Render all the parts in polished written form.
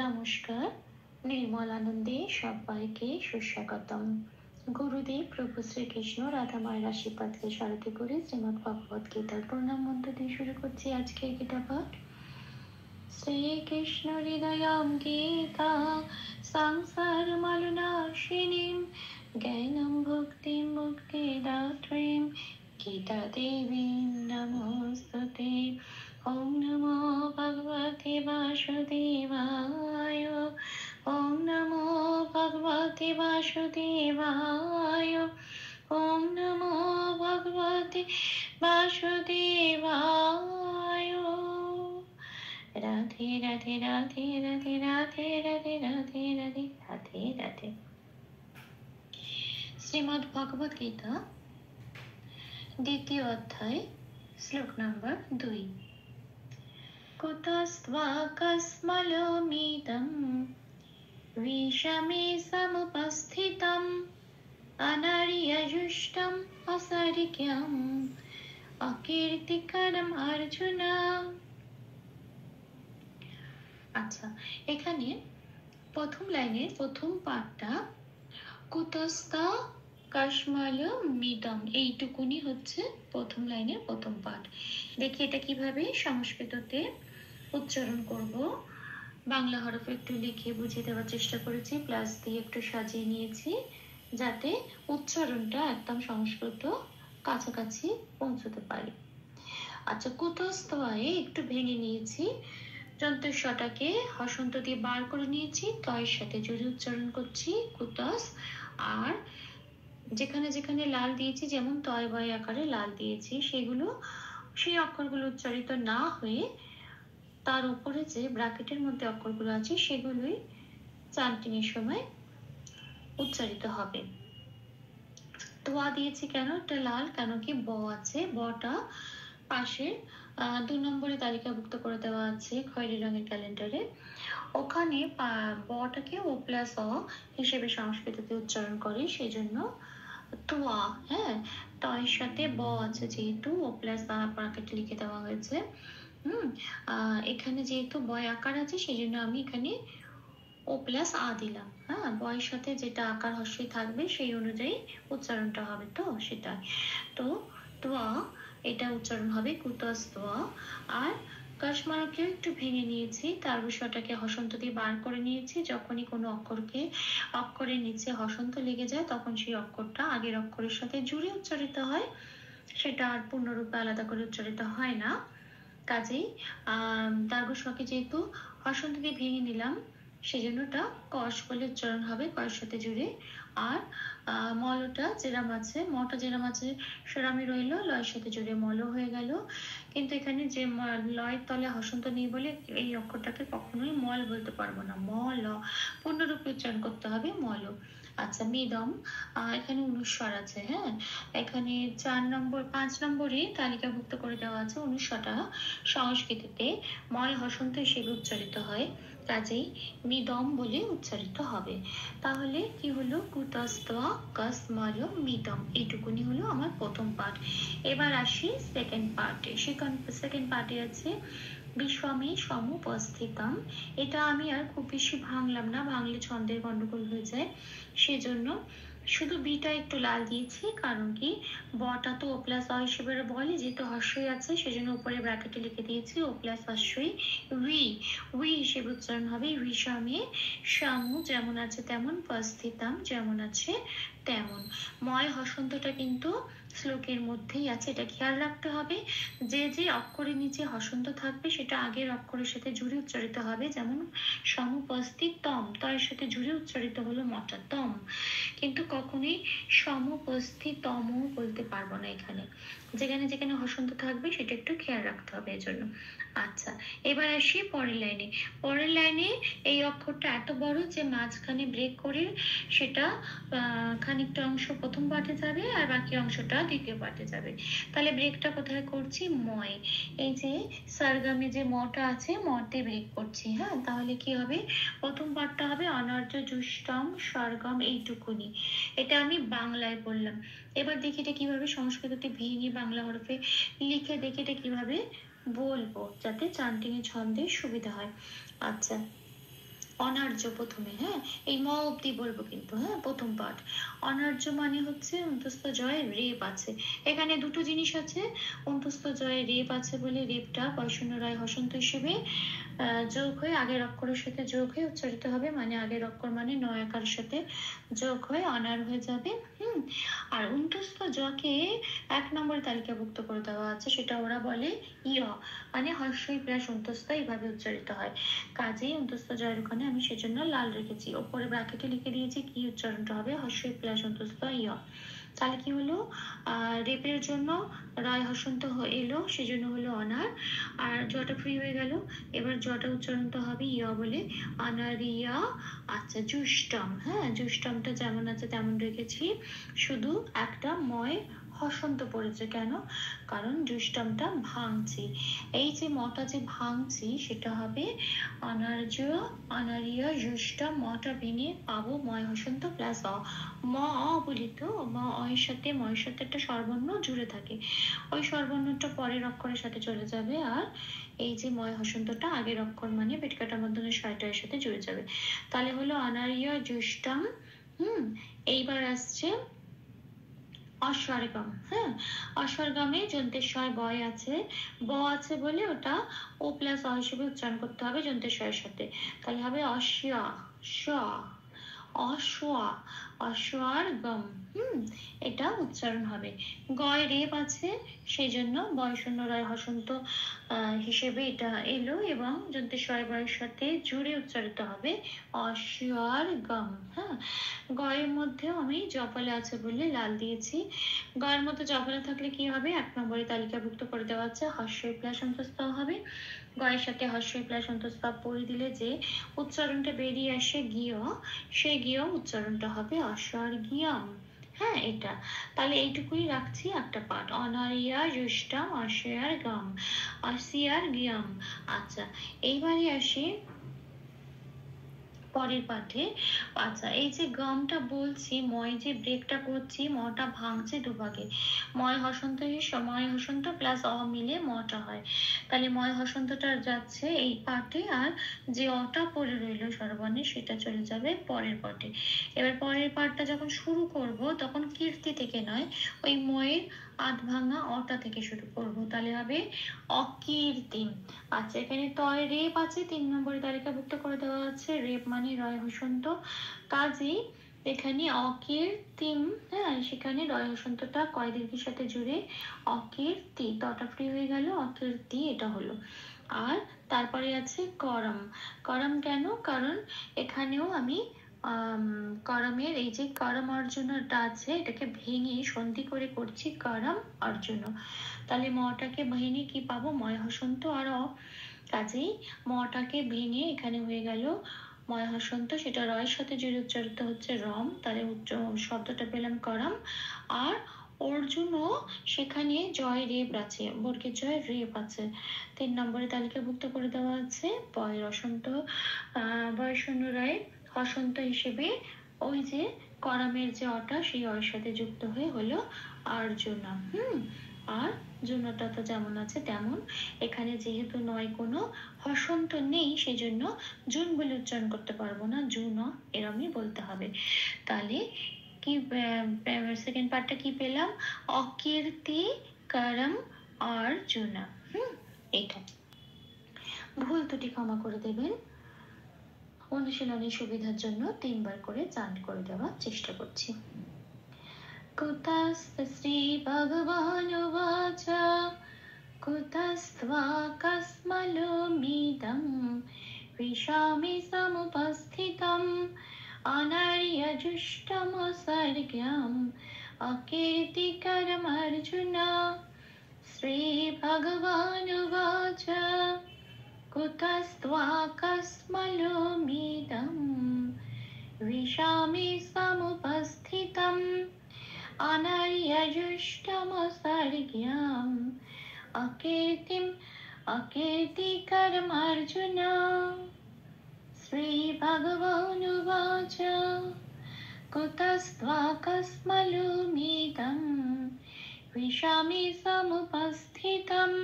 নমস্কার, নির্মল আনন্দে সবাইকে সুস্বাগতম। গুরুদেব প্রভু শ্রীকৃষ্ণ রাধা মায়ের আশীর্বাদকে সারথি করে শ্রীমদ্ ভগবত গীতার প্রণাম মন্ত্র দিয়ে শুরু করছি আজকের গীতা পাঠ। শ্রীকৃষ্ণ হৃদয়ম গীতা সংসার মালনাশিনীম জ্ঞানম ভক্তিম মুক্তিদাত্রীম গীতা দেবীম নমস্তুতে। ওম নমো ভগবতে বাসুদেবায়। ওম নমো ভগবতে বাসুদেবায়। ওম নমো ভগবতে বাসুদেবায়। রাধে রাধে রাধে রাধে রাধে রাধে রাধে রাধে রাধে রাধে। শ্রীমদ্ ভগবত গীতা দ্বিতীয় অধ্যায়, শ্লোক নম্বর 2। কুতস্ত্বাকস্মলমিদং বিষমে সমুপস্থিতম অনার্যজুষ্টম অসারিক্যম অকীর্তিকরম অর্জুন। আচ্ছা, এখানে প্রথম লাইনের প্রথম পাঠটা কুতস্তা কাশমাল মিদম, এইটুকুনি হচ্ছে প্রথম লাইনের প্রথম পাঠ। দেখি এটা কিভাবে সংস্কৃততে উচ্চারণ করব। বাংলা হরফে একটু লিখে বুঝিয়ে দেওয়ার চেষ্টা করেছি, প্লাস দিয়ে একটু সাজিয়ে নিয়েছি যাতে উচ্চারণটা একদম সংস্কৃত কাছাকাছি পৌঁছতে পারে। আচ্ছা, কুতস্তয়ে একটু ভেঙে নিয়েছি, যন্ত্রস্বটাকে হসন্ত দিয়ে বার করে নিয়েছি, তয়ের সাথে জুড়ে উচ্চারণ করছি কুতস। আর যেখানে যেখানে লাল দিয়েছি, যেমন তয় বয় আকারে লাল দিয়েছি, সেগুলো সেই অক্ষরগুলো উচ্চারিত না হয়ে তার উপরে যে ব্র্যাকেটের মধ্যে অক্ষরগুলো আছে সেগুলোই চান্টিংয়ের সময় উচ্চারিত হবে। তোয়া দিয়েছি কেন? এটা লাল, কেন কি ব আছে, বটা পাশে 2 নম্বরে তালিকাভুক্ত করে দেওয়া আছে খয়েরি রঙের ক্যালেন্ডারে। ওখানে বটাকে ও প্লাস অ হিসেবে সংস্কৃততে উচ্চারণ করে, সেই জন্য তোয়া। হ্যাঁ, তয়ের সাথে ব আছে যেহেতু, ও প্লাস ব্র্যাকেটে লিখে দেওয়া হয়েছে। এখানে যেহেতু বয় আকার আছে সেই জন্য আমি এখানে ও প্লাস আ দিলাম। হ্যাঁ, বয়ের সাথে যেটা আকার হস্যই থাকবে সেই অনুযায়ী উচ্চারণটা হবে, তো সেটাই। তো তোয়া এটা উচ্চারণ হবে কুতস্তোয়া। আর কাশমারকেও একটু ভেঙে নিয়েছি, তার বিষয়টাকে হসন্ত দিয়ে বার করে নিয়েছি। যখনই কোনো অক্ষরের নিচে হসন্ত লেগে যায় তখন সেই অক্ষরটা আগের অক্ষরের সাথে জুড়ে উচ্চারিত হয়, সেটা আর পূর্ণরূপে আলাদা করে উচ্চারিত হয় না। কাজেই তার্গস্বকে যেহেতু হসন্ত দিয়ে ভেঙে নিলাম, সেই জন্য ওটা কস বলে উচ্চারণ হবে, কয়ের সাথে জুড়ে। আর মলটা যেরাম আছে, মটা যেরাম আছে সেরামই রইল, লয়ের সাথে জুড়ে মল হয়ে গেল। কিন্তু এখানে যে লয়ের তলে হসন্ত নেই বলে এই অক্ষরটাকে কখনোই মল বলতে পারবো না, মল, পূর্ণরূপে উচ্চারণ করতে হবে মল। আচ্ছা, মিদম, এখানে অনুস্বার আছে। হ্যাঁ, এখানে 5 নম্বরে তালিকাভুক্ত করে দেওয়া আছে অনুস্বারটা সংস্কৃতিতে মল হসন্ত হিসেবে উচ্চারিত হয়, কাজেই মিদম বলে উচ্চারিত হবে। তাহলে কি হলো? কুতস্তোয়া কসমল মিদম, এইটুকুনি হলো আমার প্রথম পাঠ। এবার আসি সেকেন্ড পার্টে। সেকেন্ড পার্টে আছে বিশ্বমে সমুপস্থিতম। এটা আমি আর খুব বেশি ভাঙলাম না, ভাঙলে ছন্দের গন্ডগোল হয়ে যায়, সেজন্য শুধু বিটা একটু লাল দিয়েছি। কারণ কি, বটা তো ও প্লাস অ হিসেবে বলে, যেহেতু হর্ষই আছে সেজন্য উপরে ব্র্যাকেটে লিখে দিয়েছি ও প্লাস হর্ষই উই হিসেবে উচ্চারণ হবে। বিষমে সামু যেমন আছে তেমন, পস্থিতাম যেমন আছে তেমন। ময় হসন্তটা কিন্তু শ্লোকের মধ্যেই আছে, এটা খেয়াল রাখতে হবে। যে যে অক্ষরের নিচে হসন্ত থাকবে সেটা আগের অক্ষরের সাথে জুড়ে উচ্চারিত হবে, যেমন সমুপস্থিতম, তয়ের সাথে জুড়ে উচ্চারিত হলো মটা তম, কিন্তু কখনোই সমুপস্থিতম বলতে পারবো না এখানে। যেখানে যেখানে হসন্ত থাকবে সেটা একটু খেয়াল রাখতে হবে এজন্য। আচ্ছা, এবার আসি পরের লাইনে। পরের লাইনে এই অক্ষরটা এত বড় যে মাঝখানে ব্রেক করে সেটা খানিকটা অংশ প্রথম পাঠে যাবে আর বাকি অংশটা দ্বিতীয় পাঠে যাবে। তাহলে ব্রেকটা কোথায় করছি? ময়, এই যে সারগামে যে মটা আছে মতে ব্রেক করছি। হ্যাঁ, তাহলে কি হবে? প্রথম পাঠটা হবে অনার্য জুষ্টম স্বর্গম, এইটুকুনি। এটা আমি বাংলায় বললাম। এবার দেখি এটা কিভাবে সংস্কৃততে ভেঙে বাংলা হরফে লিখে দেখি এটা কিভাবে বলবো, যাতে চান্টিং এ ছন্দে সুবিধা হয়। আচ্ছা, অনার্য প্রথমে, হ্যাঁ, এই ম অব্দি বলবো কিন্তু, হ্যাঁ, প্রথম পাঠ। অনার্য মানে হচ্ছে অন্তস্থ জয় রেপ আছে। এখানে দুটো জিনিস আছে, অন্তস্থ জয় রেপ আছে বলে রেপটা বয়শূন্য রায় হসন্ত হিসেবে যোগ হয়ে আগের অক্ষরের সাথে যোগ হয়ে উচ্চারিত হবে, মানে আগের অক্ষর মানে নয়াকার সাথে যোগ হয়ে অনার হয়ে যাবে। আর অন্তস্থ জকে 1 নম্বরে তালিকাভুক্ত করে দেওয়া আছে, সেটা ওরা বলে ইয়, মানে হর্ষই প্লাস অন্তস্থ এইভাবে উচ্চারিত হয়। কাজেই অন্তস্থ জয়ের ওখানে আমি সেজন্য লাল রেখেছি, ওপরে ব্র্যাকেটে লিখে দিয়েছি কি উচ্চারণটা হবে, হর্ষই প্লাস অন্তস্থ ইয়। তাহলে কি হলো, রেপের জন্য রায় হসন্ত এলো, সেজন্য হলো অনার, আর জটা ফ্রি হয়ে গেল। এবার জটা উচ্চারণটা হবে ইয়া বলে, অনারিয়া। আচ্ছা, জুষ্টম, হ্যাঁ, জুষ্টমটা যেমন আছে তেমন রেখেছি, শুধু একটা ময় হসন্ত পড়েছে। কেন? কারণ জুষ্টমটা ভাঙছি, এই যে মটা যে ভাঙছি সেটা হবে অনার্য, অনারিয়া জুষ্টম, মটা ভেঙে পাবো ময় হসন্ত প্লাস অ। ম অ বলি তো, ম অয়ের সাথে ময়ের সাথে একটা স্বরবর্ণ জুড়ে থাকে, ওই স্বরবর্ণটা পরের অক্ষরের সাথে চলে যাবে, আর এই যে ময় হসন্তটা আগের অক্ষর মানে পেটকাটার মাধ্যমে শয়টার সাথে জুড়ে যাবে। তাহলে হলো অনারিয়া জুষ্টম। এইবার আসছে অস্বরগম, হ্যাঁ, অস্বরগমে যন্ত্রেশ্বয় বয় আছে, ব আছে বলে ওটা ও প্লাস অ হিসেবে উচ্চারণ করতে হবে যন্ত্রেশ্বয়ের সাথে। তাহলে হবে অস্যা, স, অশ্বা, অশ্বার গম। এটা উচ্চারণ হবে। গয় রেপ আছে, সেই জন্য বয়শূন্য রায় হসন্ত হিসেবে এটা এলো, এবং যন্ত্রেশ্বয় বয়ের সাথে জুড়ে উচ্চারিত হবে অশ্বার গম। হ্যাঁ, গয়ের মধ্যেও আমি জফলা আছে বলে লাল দিয়েছি। গয়ের মধ্যে জফলা থাকলে কি হবে, 1 নম্বরে তালিকাভুক্ত করে দেওয়া আছে, হর্ষই প্লাস অন্তস্থ হবে। গয়ের সাথে হর্ষই প্লাস অন্তস্থ পড়ে দিলে যে উচ্চারণটা বেরিয়ে আসে গিয়, সেই গিয় উচ্চারণটা হবে অস্বর্গীয়ম। হ্যাঁ, এটা তাহলে এইটুকুই রাখছি একটা পাঠ, অনারিয়া জুষ্টম অস্বর গম, অসিয়ার গিয়ম। আচ্ছা, এইবারে আসি পরের পাঠে। আচ্ছা, এই যে গমটা বলছি, ময় যে ব্রেকটা করছি, মটা ভাঙছে দুভাগে, ময় হসন্ত ময় হসন্ত প্লাস অ মিলে মটা হয়। তাহলে ময় হসন্তটা যাচ্ছে এই পাঠে, আর যে অটা পড়ে রইল স্বরবর্ণে সেটা চলে যাবে পরের পাঠে। এবার পরের পাঠটা যখন শুরু করব তখন কীর্তি থেকে নয়, ওই ময়ের আধ ভাঙা অটা থেকে শুরু করব, তাহলে হবে অকীর্তিম। আচ্ছা, এখানে তয় রেপ আছে, 3 নম্বরে তালিকাভুক্ত করে দেওয়া আছে, রেপ মানে রয় হসন্ত, কাজেই এখানে অকীর্তিম, হ্যাঁ, সেখানে রয় হসন্তটা কয় দীর্ঘের সাথে জুড়ে অকীর্তি, তটা ফ্রি হয়ে গেল, অকীর্তি এটা হলো। আর তারপরে আছে করম। করম কেন? কারণ এখানেও আমি করমের এই যে করম অর্জুনটা আছে, এটাকে ভেঙে সন্ধি করে করছি করম অর্জুন। তাহলে মটাকে ভেঙে কি পাবো, ময় হসন্ত আর অ, কাজেই মটাকে ভেঙে এখানে হয়ে গেল ময় হসন্ত, সেটা রয়ের সাথে জুড়ে উচ্চারিত হচ্ছে রম, তাহলে শব্দটা পেলাম করম। আর অর্জুনও সেখানে জয় রেপ আছে, বর্গের জয় রেপ আছে, 3 নম্বরে তালিকাভুক্ত করে দেওয়া আছে, বয় রসন্ত বয়শূন্য রায় হসন্ত হিসেবে ওই যে করমের যে অটা সেই অর সাথে যুক্ত হয়ে হলো অর্জুনা। আর জুনটা তো যেমন আছে তেমন, এখানে যেহেতু নয় কোনো হসন্ত নেই, সেই জন্য জুন বলে উচ্চারণ করতে পারবো না, জুন এরমই বলতে হবে। তাহলে কি সেকেন্ড পার্টটা কি পেলাম, অকীর্তি করম অর্জুনা। এটা ভুল ত্রুটি ক্ষমা করে দেবেন, অনুশীলনের সুবিধার জন্য 3 বার করে চান্ট করে দেওয়ার চেষ্টা করছি। कुतस्त श्रीभगवानुवाच कुतस्त्वाकस्मलोमिदं विशामि समुपस्थितम् अनर्यजुष्टमुत्सर्ग्यम् अकीर्तिकरमर्जुन। श्रीभगवानुवाच कुतस्त्वाकस्मलोमिदं विशामि समुपस्थितम् अनर्यजुष्टमुत्सर्ग्यम् अकीर्तिकरमर्जुन। श्रीभगवानुवाच कुतस्त्वाकस्मलोमिदं विशामि समुपस्थितम्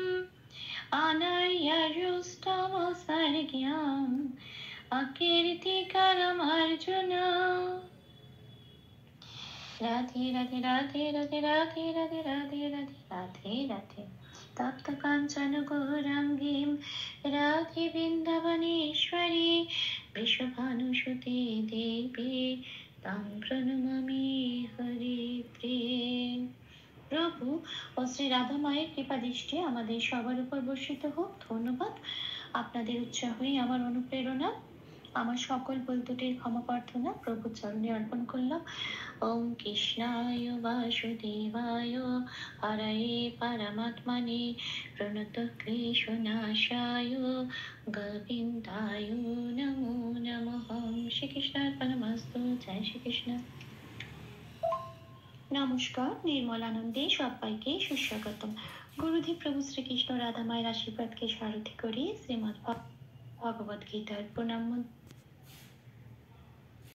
अनर्यजुष्टमुत्सर्ग्यम् আকীর্তিকার মার্জনা। রাধে রাধে রাধে রাধে রাধে রাধে রাধে রাধে রাধে রাধে। তপ্ত কাঞ্চন গৌরাঙ্গীম রাধে বৃন্দাবনেশ্বরী বৃষভানুসুতে দেবী তাং প্রণমামি হরি প্রিয়। প্রভু ও শ্রী রাধা মায়ের কৃপা দৃষ্টি আমাদের সবার উপর বর্ষিত হোক। ধন্যবাদ। আপনাদের উৎসাহই আমার অনুপ্রেরণা। আমার সকল ভুল ত্রুটির ক্ষমা প্রার্থনা প্রভুর চরণে অর্পণ করলাম। ওম কৃষ্ণায় বাসুদেবায় হরয়ে পরমাত্মনে প্রণত ক্লেশনাশায় গোবিন্দায় নমো নমঃ। শ্রীকৃষ্ণার্পণমস্তু। জয় শ্রীকৃষ্ণ। নমস্কার, নির্মলানন্দে সবাইকে সুস্বাগতম। গুরুদেব প্রভু শ্রীকৃষ্ণ রাধা মায়ের আশীর্বাদকে সারথি করে শ্রীমদ্ ভগবদ গীতার প্রণাম